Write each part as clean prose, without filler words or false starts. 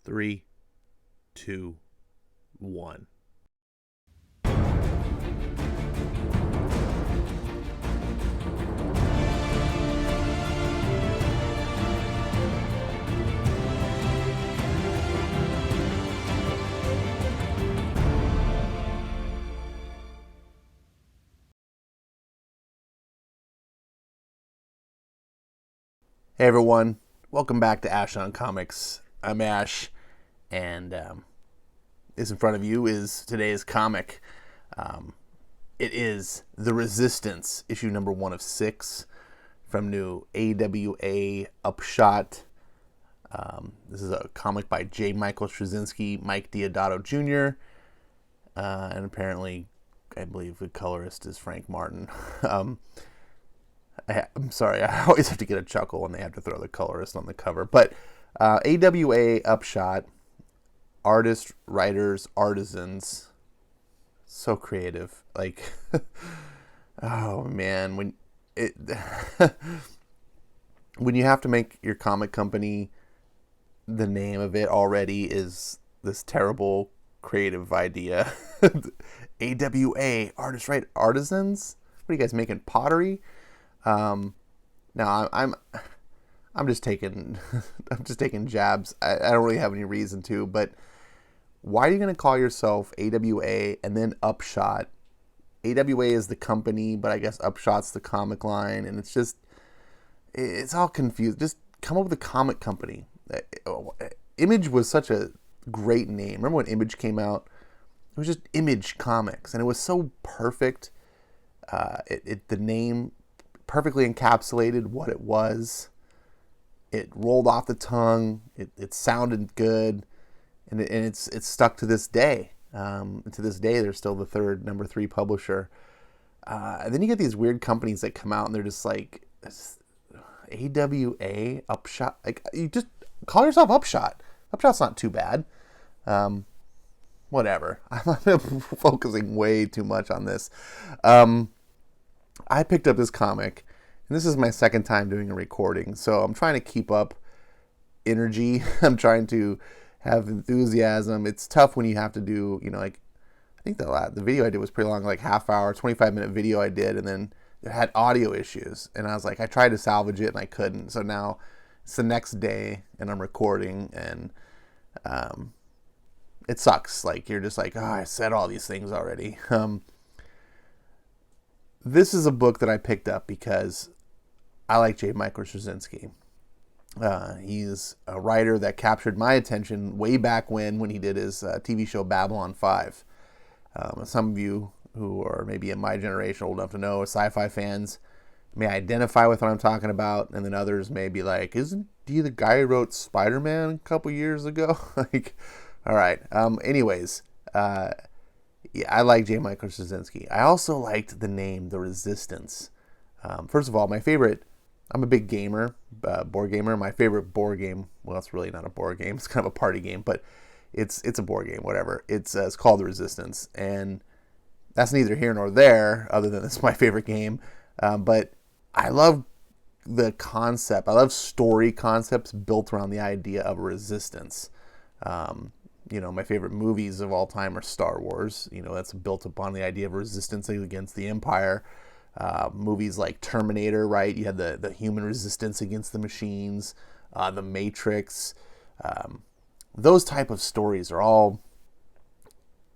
Three, two, one. Hey everyone, welcome back to Ash on Comics. I'm Ash, and this in front of you is today's comic. It is The Resistance, issue number 1 of 6 from new AWA Upshot. This is a comic by J. Michael Straczynski, Mike Deodato Jr., and apparently, I believe the colorist is Frank Martin. I'm sorry, I always have to get a chuckle when they have to throw the colorist on the cover. But AWA Upshot, artists, writers, artisans, so creative. Like, oh man, when you have to make your comic company, the name of it already is this terrible creative idea. AWA, artists, right? Artisans? What are you guys making, pottery? Now I'm just taking I'm just taking jabs. I don't really have any reason to, but why are you going to call yourself AWA and then Upshot? AWA is the company, but I guess Upshot's the comic line, and it's all confused. Just come up with a comic company. Image was such a great name. Remember when Image came out? It was just Image Comics, and it was so perfect. The name perfectly encapsulated what it was. It rolled off the tongue. It sounded good, and it's stuck to this day. To this day, they're still the number 3 publisher. And then you get these weird companies that come out and they're just like AWA Upshot. Like, you just call yourself Upshot. Upshot's not too bad. Whatever. I'm focusing way too much on this. I picked up this comic, and this is my second time doing a recording, so I'm trying to keep up energy. I'm trying to have enthusiasm. It's tough when you have to do, I think the video I did was pretty long, like half hour, 25-minute video I did, and then it had audio issues, and I was like, I tried to salvage it, and I couldn't, so now it's the next day, and I'm recording, and it sucks. Like, you're just like, oh, I said all these things already. This is a book that I picked up because I like J. Michael Straczynski. He's a writer that captured my attention way back when he did his TV show Babylon 5. Some of you who are maybe in my generation, old enough to know, sci-fi fans, may identify with what I'm talking about, and then others may be like, isn't he the guy who wrote Spider-Man a couple years ago? Like, all right. Anyways, yeah, I like J. Michael Straczynski. I also liked the name The Resistance. First of all, I'm a big gamer, board gamer. My favorite board game, well, it's really not a board game. It's kind of a party game, but it's a board game, whatever. It's called The Resistance, and that's neither here nor there, other than it's my favorite game. But I love the concept. I love story concepts built around the idea of resistance. My favorite movies of all time are Star Wars. That's built upon the idea of resistance against the Empire. Movies like Terminator, right? You had the human resistance against the machines. The Matrix. Those type of stories are all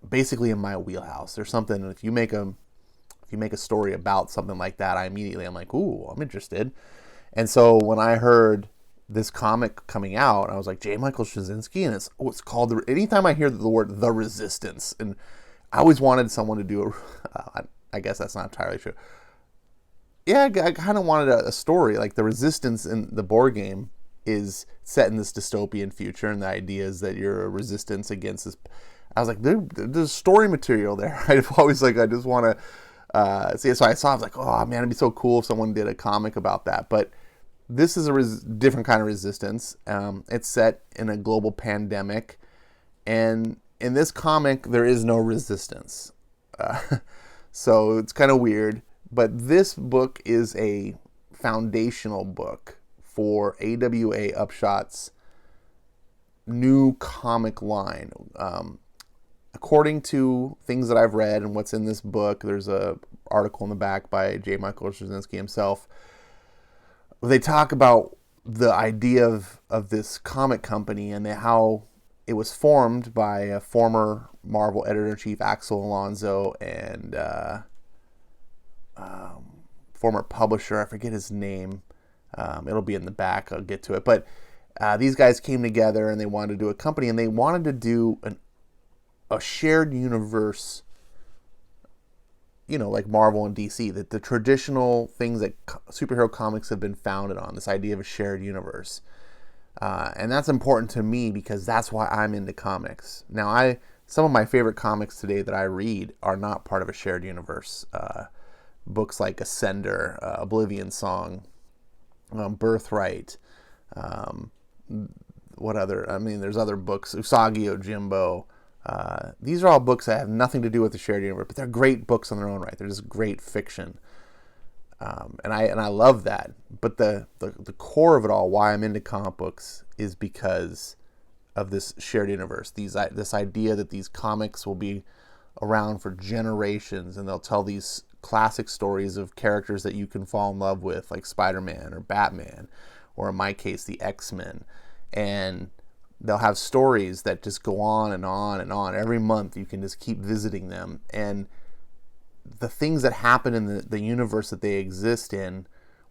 basically in my wheelhouse. There's something, if you make a story about something like that, I'm like, ooh, I'm interested. And so when I heard this comic coming out, I was like, J. Michael Straczynski, and it's called anytime I hear the word The Resistance, and I always wanted someone to do I guess that's not entirely true. Yeah, I kind of wanted a story, like the resistance in the board game is set in this dystopian future, and the idea is that you're a resistance against this. I was like, there's story material there. I've always I just want to see it. So I was like, oh man, it'd be so cool if someone did a comic about that. But this is a different kind of resistance. It's set in a global pandemic, and in this comic, there is no resistance. So it's kind of weird. But this book is a foundational book for AWA Upshot's new comic line. According to things that I've read and what's in this book, there's a article in the back by J. Michael Straczynski himself. They talk about the idea of this comic company and how it was formed by a former Marvel editor-in-chief, Axel Alonso, and former publisher, I forget his name. It'll be in the back, I'll get to it. But these guys came together and they wanted to do a company, and they wanted to do a shared universe, like Marvel and DC, that the traditional things that superhero comics have been founded on, this idea of a shared universe. And that's important to me because that's why I'm into comics. Now, some of my favorite comics today that I read are not part of a shared universe. Books like Ascender, Oblivion Song, Birthright, what other? I mean, there's other books, Usagi Yojimbo. These are all books that have nothing to do with the shared universe, but they're great books on their own right. They're just great fiction, and I love that. But the core of it all, why I'm into comic books, is because of this shared universe. This idea that these comics will be around for generations, and they'll tell these classic stories of characters that you can fall in love with, like Spider-Man or Batman, or in my case, the X-Men, and they'll have stories that just go on and on and on. Every month you can just keep visiting them. And the things that happen in the universe that they exist in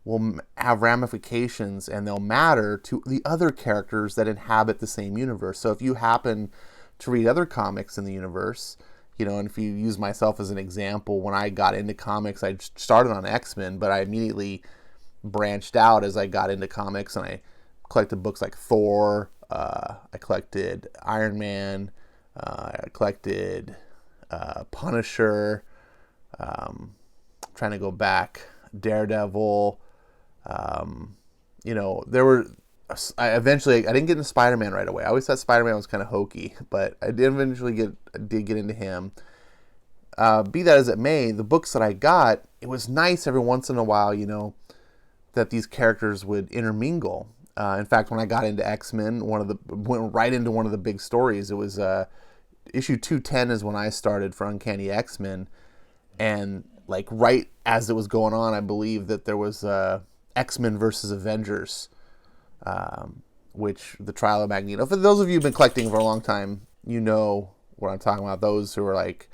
will have ramifications, and they'll matter to the other characters that inhabit the same universe. So if you happen to read other comics in the universe, and if you use myself as an example, when I got into comics, I started on X-Men, but I immediately branched out as I got into comics, and I collected books like Thor, I collected Iron Man, I collected Punisher, trying to go back, Daredevil. I didn't get into Spider-Man right away. I always thought Spider-Man was kind of hokey, but I did eventually get into him. Be that as it may, the books that I got, it was nice every once in a while, that these characters would intermingle. In fact, when I got into X-Men, went right into one of the big stories. It was issue 210 is when I started for Uncanny X-Men, and like right as it was going on, I believe that there was X-Men versus Avengers, which the Trial of Magneto. For those of you who've been collecting for a long time, you know what I'm talking about. Those who are like,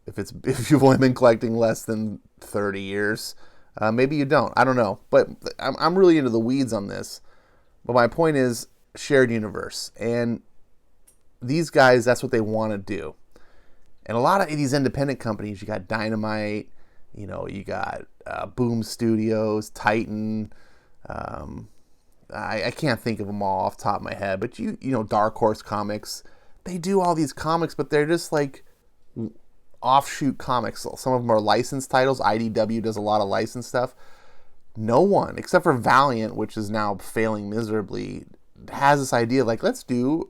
if you've only been collecting less than 30 years, maybe you don't. I don't know, but I'm really into the weeds on this. But my point is shared universe, and these guys, that's what they want to do. And a lot of these independent companies, you got Dynamite, you got Boom Studios, Titan. I can't think of them all off the top of my head, but Dark Horse Comics, they do all these comics, but they're just like offshoot comics. Some of them are licensed titles. IDW does a lot of licensed stuff. No one, except for Valiant, which is now failing miserably, has this idea of like, let's do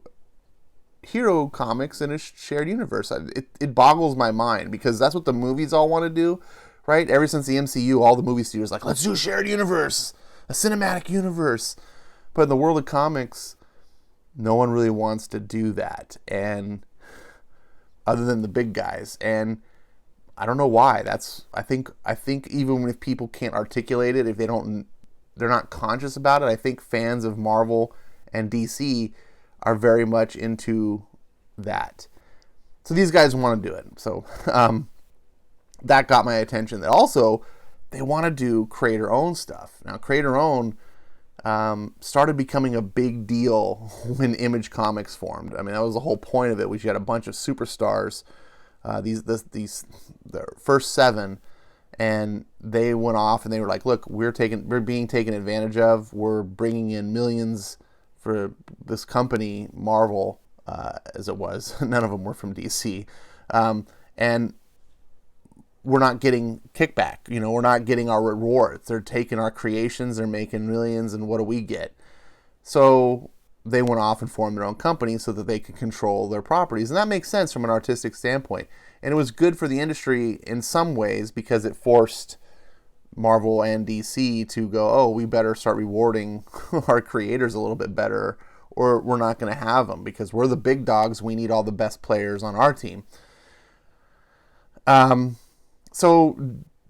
hero comics in a shared universe. It boggles my mind, because that's what the movies all want to do, right? Ever since the MCU, all the movie studios like, let's do a shared universe, a cinematic universe. But in the world of comics, no one really wants to do that, and other than the big guys. And I don't know why. I think even if people can't articulate it, if they're not conscious about it, I think fans of Marvel and DC are very much into that. So these guys want to do it. So that got my attention. That also, they want to do creator-owned stuff. Now, creator-owned started becoming a big deal when Image Comics formed. I mean, that was the whole point of it. We had a bunch of superstars, the first 7, and they went off and they were like, look, we're being taken advantage of. We're bringing in millions for this company, Marvel, as it was. None of them were from DC. And we're not getting kickback. We're not getting our rewards. They're taking our creations, they're making millions, and what do we get? So they went off and formed their own company so that they could control their properties. And that makes sense from an artistic standpoint. And it was good for the industry in some ways, because it forced Marvel and DC to go, oh, we better start rewarding our creators a little bit better, or we're not going to have them because we're the big dogs. We need all the best players on our team. So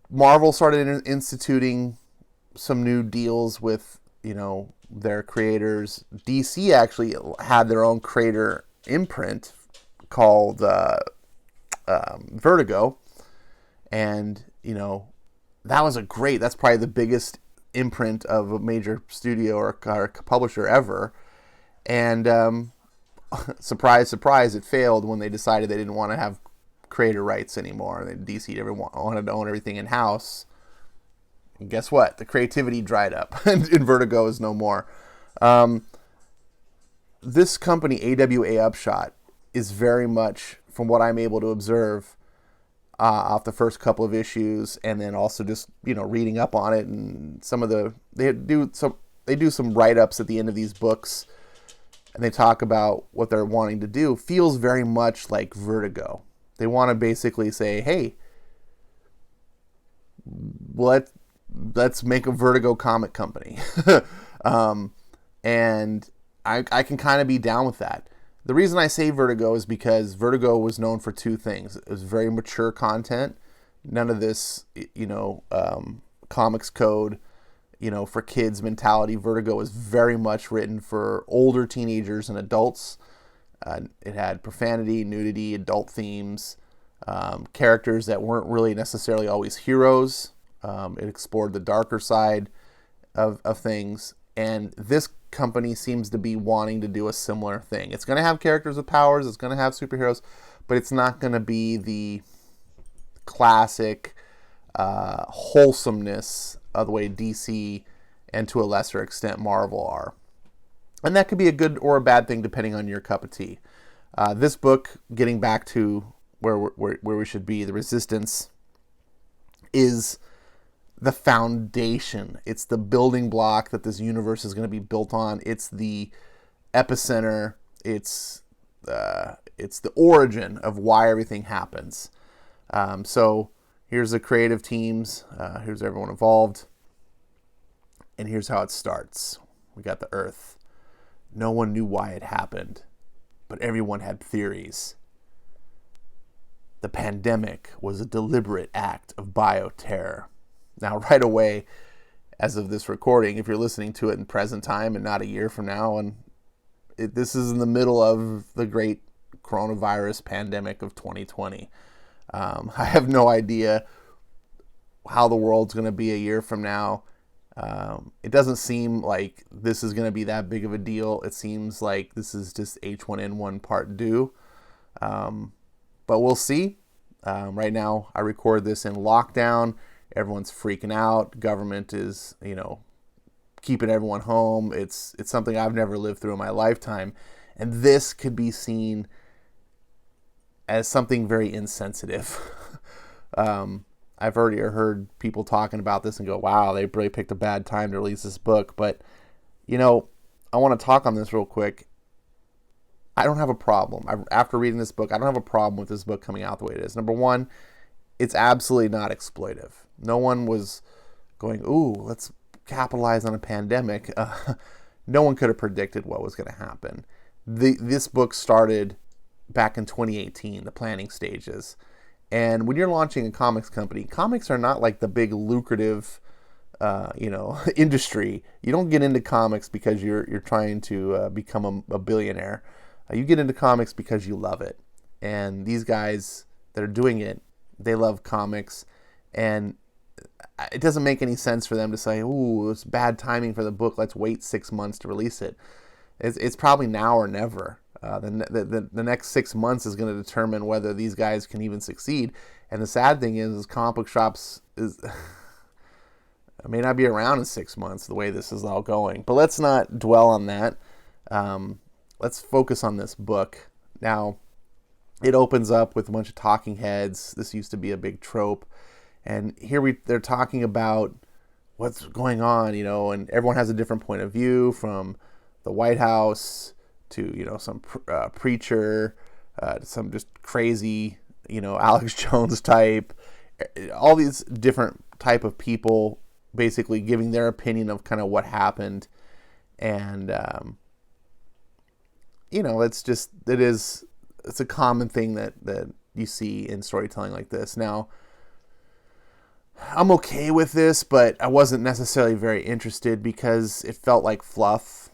Marvel started instituting some new deals with, their creators. DC actually had their own creator imprint called Vertigo. And, that's probably the biggest imprint of a major studio or publisher ever. And surprise, surprise, it failed when they decided they didn't want to have creator rights anymore. DC wanted to own everything in-house. And guess what? The creativity dried up, and Vertigo is no more. This company, AWA Upshot, is very much, from what I'm able to observe, off the first couple of issues, and then also just reading up on it, and they do some write-ups at the end of these books, and they talk about what they're wanting to do. Feels very much like Vertigo. They want to basically say, hey, let's make a Vertigo comic company. And I can kind of be down with that. The reason I say Vertigo is because Vertigo was known for two things. It was very mature content. None of this, comics code, for kids mentality. Vertigo was very much written for older teenagers and adults. It had profanity, nudity, adult themes, characters that weren't really necessarily always heroes. It explored the darker side of things. And this company seems to be wanting to do a similar thing. It's going to have characters with powers. It's going to have superheroes. But it's not going to be the classic wholesomeness of the way DC and to a lesser extent Marvel are. And that could be a good or a bad thing depending on your cup of tea. This book, getting back to where we should be, the Resistance, is the foundation. It's the building block that this universe is going to be built on. It's the epicenter. It's the origin of why everything happens. So here's the creative teams. Here's everyone involved. And here's how it starts. We got the Earth. No one knew why it happened, but everyone had theories. The pandemic was a deliberate act of bioterror. Now, right away, as of this recording, if you're listening to it in present time and not a year from now, and this is in the middle of the great coronavirus pandemic of 2020. I have no idea how the world's going to be a year from now. It doesn't seem like this is going to be that big of a deal. It seems like this is just H1N1 part due. But we'll see. Right now, I record this in lockdown. Everyone's freaking out. Government is, keeping everyone home. It's something I've never lived through in my lifetime. And this could be seen as something very insensitive. I've already heard people talking about this and go, wow, they really picked a bad time to release this book. But, I want to talk on this real quick. I don't have a problem. After reading this book, I don't have a problem with this book coming out the way it is. Number one, it's absolutely not exploitive. No one was going, ooh, let's capitalize on a pandemic. No one could have predicted what was going to happen. This book started back in 2018, the planning stages. And when you're launching a comics company, comics are not like the big lucrative, industry. You don't get into comics because you're trying to become a billionaire. You get into comics because you love it. And these guys that are doing it, they love comics. And it doesn't make any sense for them to say, ooh, it's bad timing for the book. Let's wait 6 months to release it. It's probably now or never. The next 6 months is going to determine whether these guys can even succeed. And the sad thing is comic book shops may not be around in 6 months the way this is all going. But let's not dwell on that. Let's focus on this book. Now, it opens up with a bunch of talking heads. This used to be a big trope. And here they're talking about what's going on, and everyone has a different point of view, from the White House to, some preacher, some just crazy, Alex Jones type, all these different type of people basically giving their opinion of kind of what happened. And it's a common thing that you see in storytelling like this. Now, I'm okay with this, but I wasn't necessarily very interested because it felt like fluff.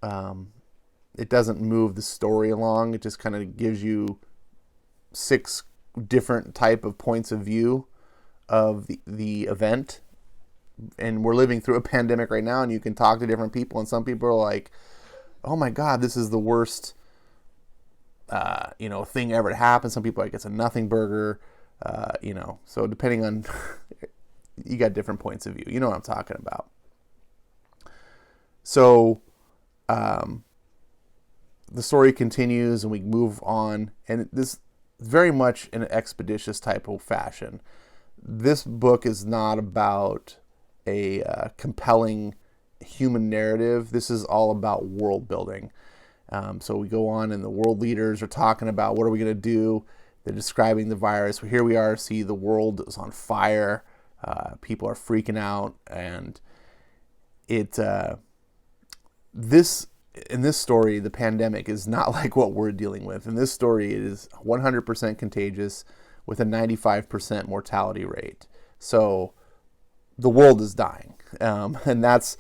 It doesn't move the story along. It just kind of gives you 6 different type of points of view of the event. And we're living through a pandemic right now, and you can talk to different people, and some people are like, oh my God, this is the worst thing ever to happen. Some people are like, it's a nothing burger. So depending on, you got different points of view. You know what I'm talking about. So, the story continues and we move on, and this very much in an expeditious type of fashion. This book is not about a compelling human narrative. This is all about world building. So we go on, and the world leaders are talking about what are we going to do. They're describing the virus. Here we are, see the world is on fire. People are freaking out, and in this story, the pandemic is not like what we're dealing with. In this story, it is 100% contagious with a 95% mortality rate. So the world is dying. And that's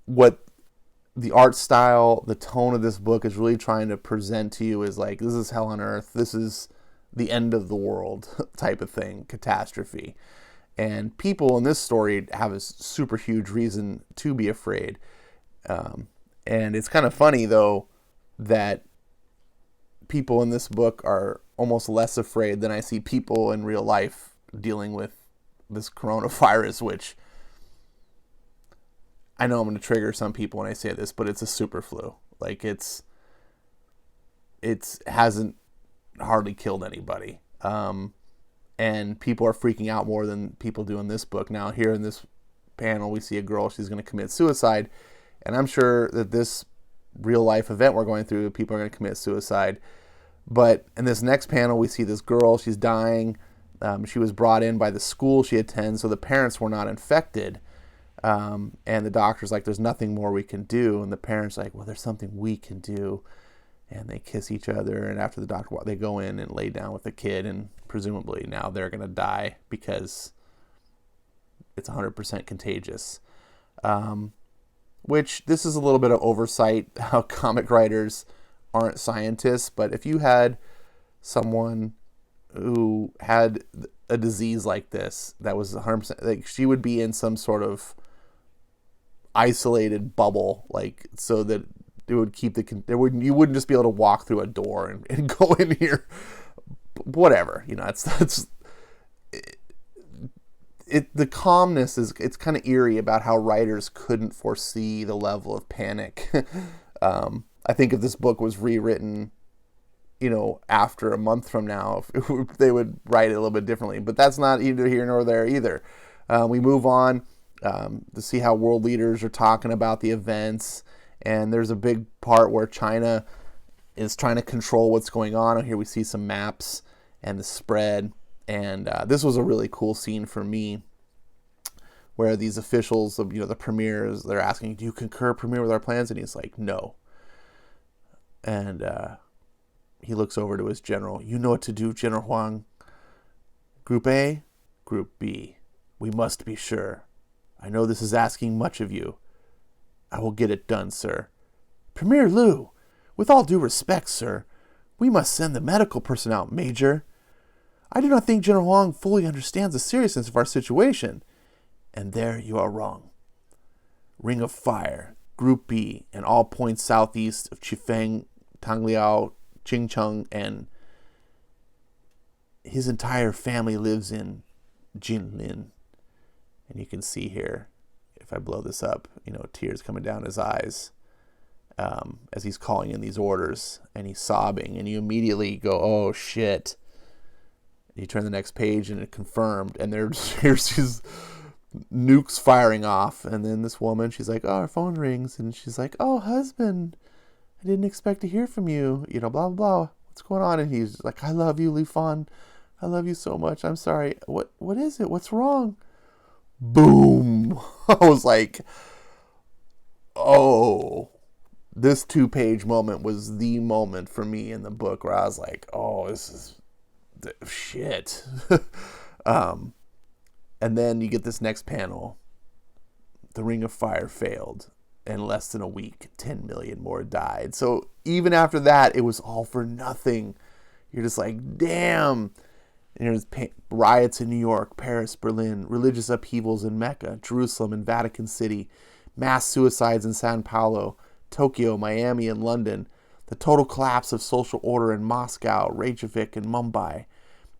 what the art style, the tone of this book is really trying to present to you, is like, this is hell on earth. This is the end of the world type of thing, catastrophe. And people in this story have a super huge reason to be afraid. And it's kind of funny, though, that people in this book are almost less afraid than I see people in real life dealing with this coronavirus, which I know I'm going to trigger some people when I say this, but it's a super flu. Like, it hasn't hardly killed anybody. And people are freaking out more than people do in this book. Now, here in this panel, we see a girl, she's going to commit suicide. And I'm sure that this real life event we're going through, people are going to commit suicide. But in this next panel, we see this girl, she's dying. She was brought in by the school she attends, so the parents were not infected. And the doctor's like, there's nothing more we can do. And the parents are like, well, there's something we can do. And they kiss each other. And after the doctor, they go in and lay down with the kid. And presumably now they're going to die because it's 100% contagious. Which, this is a little bit of oversight, how comic writers aren't scientists. But if you had someone who had a disease like this that was 100%, like, she would be in some sort of isolated bubble, like, so that it would keep you wouldn't just be able to walk through a door and go in here, whatever, that's the calmness it's kind of eerie about how writers couldn't foresee the level of panic. I think if this book was rewritten, after a month from now, they would write it a little bit differently. But that's not either here nor there either. We move on to see how world leaders are talking about the events. And there's a big part where China is trying to control what's going on. And here we see some maps and the spread. And this was a really cool scene for me, where these officials, the premiers, they're asking, do you concur, Premier, with our plans? And he's like, no. And he looks over to his general. You know what to do, General Huang. Group A, Group B. We must be sure. I know this is asking much of you. I will get it done, sir. Premier Liu, with all due respect, sir, we must send the medical personnel, Major. I do not think General Huang fully understands the seriousness of our situation. And there you are wrong. Ring of Fire, Group B, and all points southeast of Chifeng, Tangliao, Qingcheng, and his entire family lives in Jinlin. And you can see here, if I blow this up, tears coming down his eyes as he's calling in these orders, and he's sobbing, and you immediately go, oh shit. You turn the next page and it confirmed, and here's these nukes firing off, and then this woman, she's like, oh, our phone rings, and she's like, oh, husband, I didn't expect to hear from you, blah, blah, blah, what's going on? And he's like, I love you, Li Fan, I love you so much, I'm sorry, what is it, what's wrong? Boom. I was like, oh, this 2-page moment was the moment for me in the book where I was like, oh, this is shit. And then you get this next panel. The Ring of Fire failed. In less than a week, 10 million more died. So even after that, it was all for nothing. You're just like, damn. And there's riots in New York, Paris, Berlin, religious upheavals in Mecca, Jerusalem, and Vatican City, mass suicides in Sao Paulo, Tokyo, Miami, and London, the total collapse of social order in Moscow, Reykjavik, and Mumbai.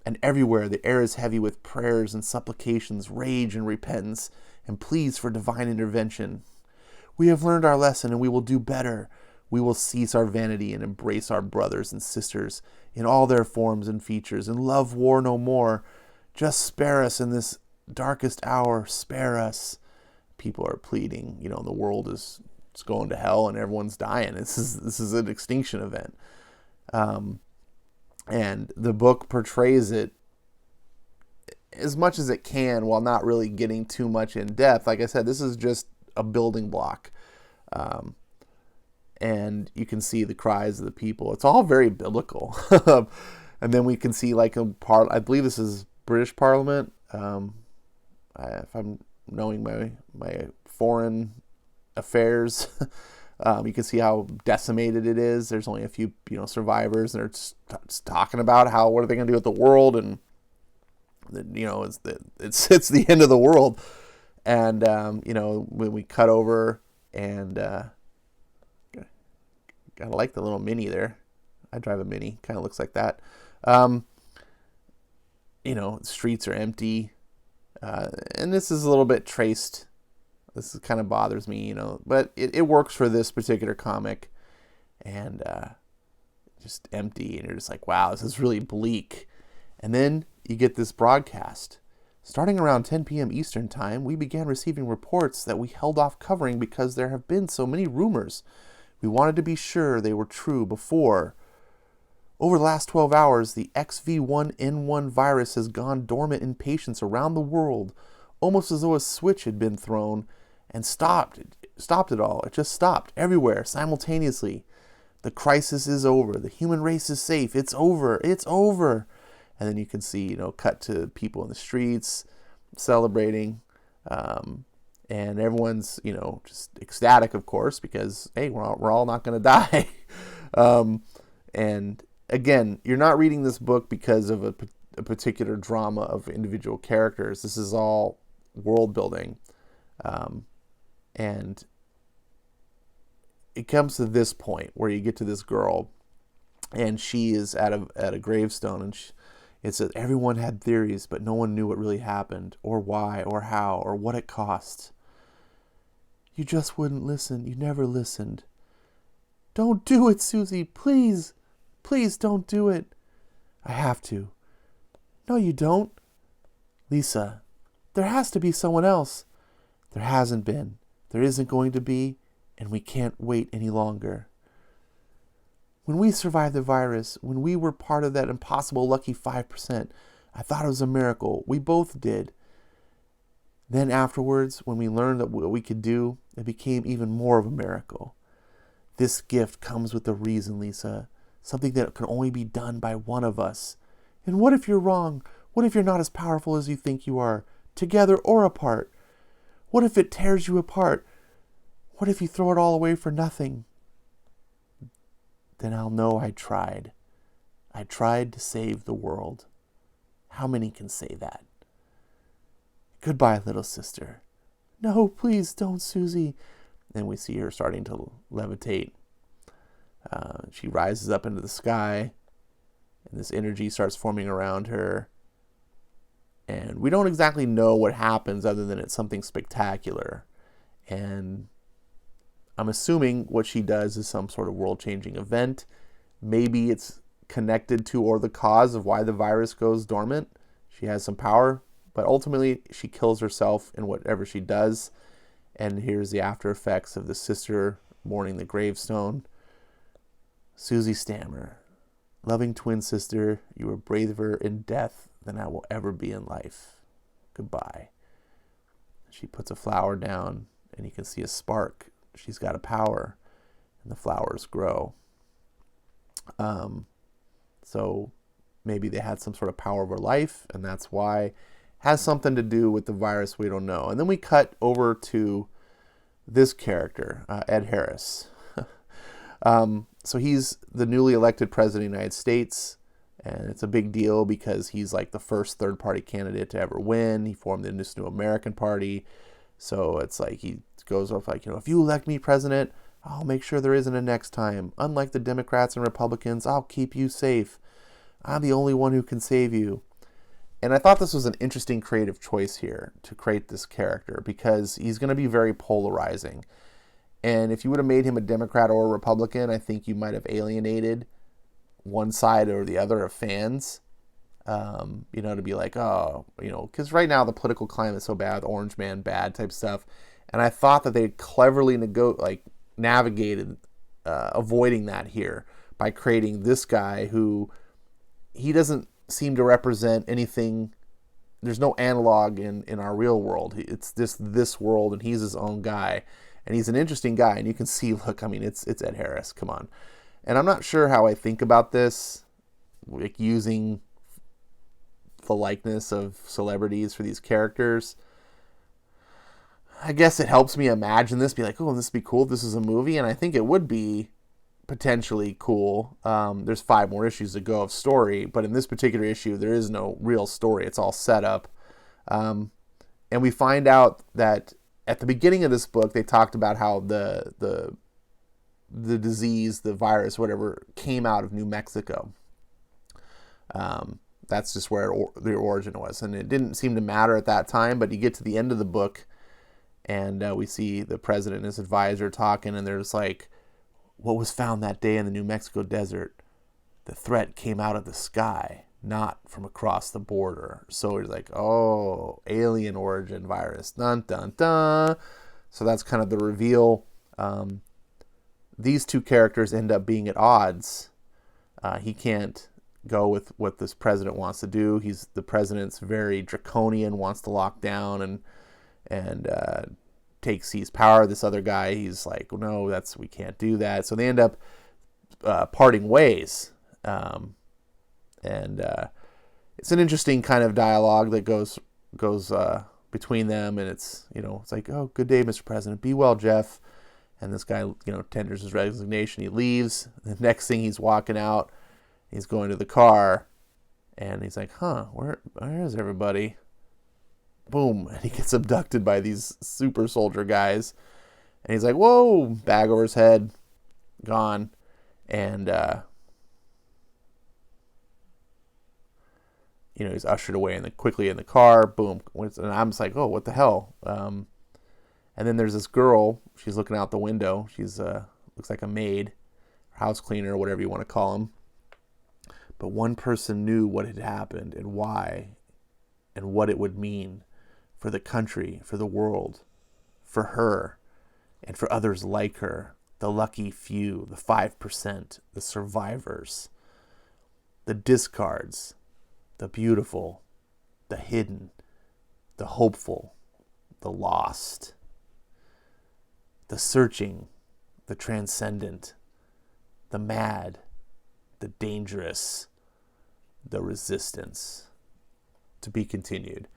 And everywhere the air is heavy with prayers and supplications, rage and repentance, and pleas for divine intervention. We have learned our lesson and we will do better. We will cease our vanity and embrace our brothers and sisters in all their forms and features and love war no more. Just spare us in this darkest hour. Spare us. People are pleading. The world is going to hell and everyone's dying. This is an extinction event. And the book portrays it as much as it can while not really getting too much in depth. Like I said, this is just a building block. And you can see the cries of the people. It's all very biblical. And then we can see I believe this is British Parliament. If I'm knowing my foreign affairs, you can see how decimated it is. There's only a few, survivors, and they're just talking about what are they going to do with the world, and it's the end of the world. And when we cut over, and I like the little Mini there. I drive a Mini, kind of looks like that. Streets are empty, and this is a little bit traced. This kind of bothers me, but it works for this particular comic, and just empty, and you're just like, wow, this is really bleak. And then you get this broadcast. Starting around 10 p.m. Eastern Time, we began receiving reports that we held off covering because there have been so many rumors. We wanted to be sure they were true before. Over the last 12 hours, the XV1N1 virus has gone dormant in patients around the world, almost as though a switch had been thrown and stopped it all. It just stopped everywhere simultaneously. The crisis is over. The human race is safe. It's over. It's over. And then you can see, cut to people in the streets celebrating. And everyone's, just ecstatic, of course, because, hey, we're all not going to die. And again, you're not reading this book because of a particular drama of individual characters. This is all world building. And it comes to this point where you get to this girl, and she is at a gravestone, and it says everyone had theories, but no one knew what really happened, or why, or how, or what it cost. You just wouldn't listen. You never listened. Don't do it, Susie. Please. Please don't do it. I have to. No, you don't. Lisa, there has to be someone else. There hasn't been. There isn't going to be, and we can't wait any longer. When we survived the virus, when we were part of that impossible lucky 5%, I thought it was a miracle. We both did. Then afterwards, when we learned that what we could do, it became even more of a miracle. This gift comes with a reason, Lisa. Something that can only be done by one of us. And what if you're wrong? What if you're not as powerful as you think you are, together or apart? What if it tears you apart? What if you throw it all away for nothing? Then I'll know I tried. I tried to save the world. How many can say that? Goodbye, little sister. No, please don't, Susie. And we see her starting to levitate. She rises up into the sky, and this energy starts forming around her. And we don't exactly know what happens other than it's something spectacular. And I'm assuming what she does is some sort of world-changing event. Maybe it's connected to or the cause of why the virus goes dormant. She has some power, but ultimately she kills herself in whatever she does. And here's the after effects of the sister mourning the gravestone. Susie Stammer, loving twin sister, you were braver in death than I will ever be in life. Goodbye. She puts a flower down, and you can see a spark. She's got a power. and the flowers grow. So maybe they had some sort of power over life, and that's why it has something to do with the virus. We don't know. And then we cut over to this character, Ed Harris. So he's the newly elected president of the United States, and it's a big deal because he's like the first third-party candidate to ever win. He formed this new American Party. So it's like he goes off like, if you elect me president, I'll make sure there isn't a next time. Unlike the Democrats and Republicans, I'll keep you safe. I'm the only one who can save you. And I thought this was an interesting creative choice here to create this character because he's going to be very polarizing. And if you would have made him a Democrat or a Republican, I think you might have alienated one side or the other of fans. To be like, because right now the political climate is so bad, Orange Man bad type stuff. And I thought that they cleverly navigated avoiding that here by creating this guy who he doesn't seem to represent anything. There's no analog in our real world. It's this world, and he's his own guy, and he's an interesting guy. And you can see, look, I mean, it's Ed Harris. Come on. And I'm not sure how I think about this, like using the likeness of celebrities for these characters. I guess it helps me imagine this, be like, oh, this would be cool if this is a movie, and I think it would be potentially cool. There's 5 more issues to go of story, but in this particular issue, there is no real story. It's all set up. And we find out that at the beginning of this book, they talked about how the disease, the virus, whatever, came out of New Mexico. That's just where the origin was. And it didn't seem to matter at that time, but you get to the end of the book, and we see the president and his advisor talking, and they're just like, what was found that day in the New Mexico desert? The threat came out of the sky, not from across the border. So it's like, oh, alien origin virus. Dun, dun, dun. So that's kind of the reveal. These two characters end up being at odds. He can't go with what this president wants to do. The president's very draconian, wants to lock down and seize power. This other guy, he's like, no, we can't do that. So they end up parting ways. And it's an interesting kind of dialogue that goes between them, and it's like, oh, good day, Mr. President. Be well, Jeff. And this guy, tenders his resignation. He leaves. The next thing, he's walking out. He's going to the car, and he's like, where is everybody? Boom. And he gets abducted by these super soldier guys. And he's like, whoa, bag over his head, gone. And, he's ushered away quickly in the car. Boom. And I'm just like, oh, what the hell? And then there's this girl. She's looking out the window. She's looks like a maid, house cleaner, whatever you want to call them. But one person knew what had happened and why and what it would mean for the country, for the world, for her, and for others like her, the lucky few, the 5%, the survivors, the discards, the beautiful, the hidden, the hopeful, the lost, the searching, the transcendent, the mad, the dangerous, the resistance. To be continued.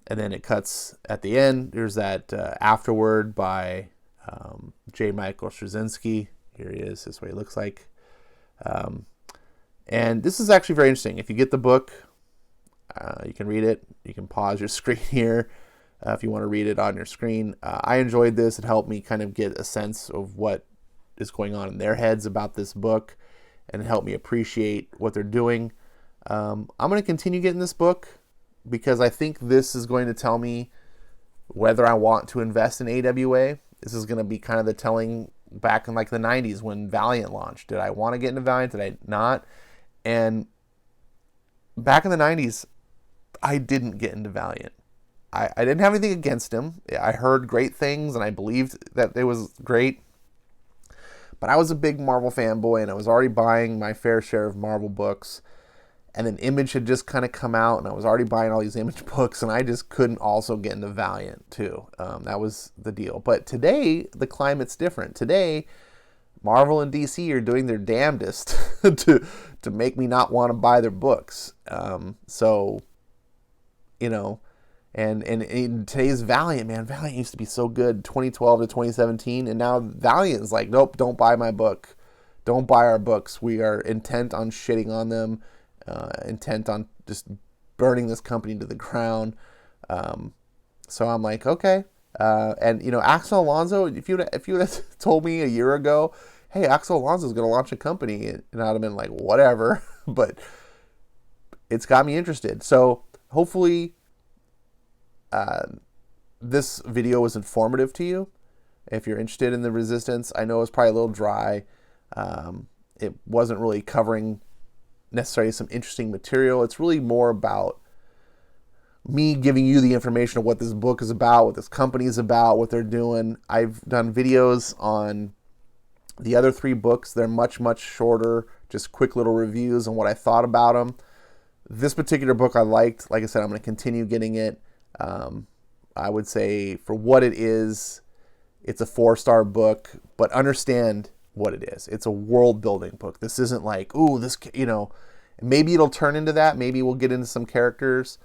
And then it cuts at the end. There's that afterword by J. Michael Straczynski. Here he is. This is what he looks like. And this is actually very interesting. If you get the book, you can read it. You can pause your screen here if you want to read it on your screen. I enjoyed this. It helped me kind of get a sense of what is going on in their heads about this book, and it helped me appreciate what they're doing. I'm going to continue getting this book because I think this is going to tell me whether I want to invest in AWA. This is going to be kind of the telling back in like the 90s when Valiant launched. Did I want to get into Valiant? Did I not? And back in the 90s, I didn't get into Valiant. I didn't have anything against him. I heard great things and I believed that it was great. But I was a big Marvel fanboy and I was already buying my fair share of Marvel books. And then Image had just kind of come out and I was already buying all these Image books and I just couldn't also get into Valiant too. That was the deal. But today, the climate's different. Today, Marvel and DC are doing their damnedest to make me not want to buy their books. So, you know, and in today's Valiant, man, Valiant used to be so good, 2012 to 2017, and now Valiant is like, nope, don't buy my book. Don't buy our books. We are intent on shitting on them, intent on just burning this company to the ground. So I'm like, okay. And, you know, Axel Alonso, if you would have told me a year ago, hey, Axel Alonso is going to launch a company, and I'd have been like, whatever. But it's got me interested. So hopefully this video was informative to you. If you're interested in the Resistance, I know it's probably a little dry. It wasn't really covering necessarily some interesting material. It's really more about me giving you the information of what this book is about, what this company is about, what they're doing. I've done videos on the other 3 books. They're much, much shorter, just quick little reviews on what I thought about them. This particular book I liked. Like I said, I'm going to continue getting it. I would say for what it is, it's a 4-star book, but understand what it is. It's a world-building book. This isn't like, ooh, this, you know, maybe it'll turn into that. Maybe we'll get into some characters,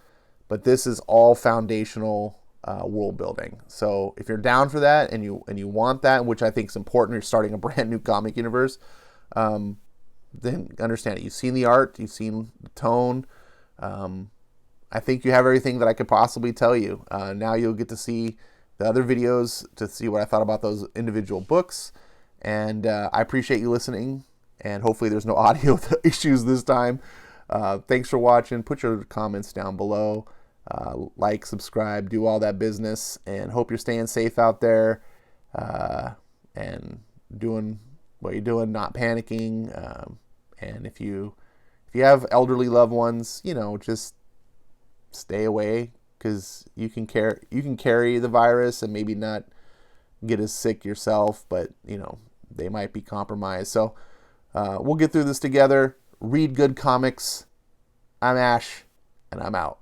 but this is all foundational world building. So if you're down for that and you want that, which I think is important, you're starting a brand new comic universe, then understand it. You've seen the art, you've seen the tone. I think you have everything that I could possibly tell you. Now you'll get to see the other videos to see what I thought about those individual books. And I appreciate you listening. And hopefully there's no audio issues this time. Thanks for watching. Put your comments down below. Like, subscribe, do all that business. And hope you're staying safe out there. And doing what you're doing, not panicking. And if you have elderly loved ones, you know, just stay away, because you can carry the virus and maybe not get as sick yourself, but you know, they might be compromised. So we'll get through this together. Read good comics. I'm Ash, and I'm out.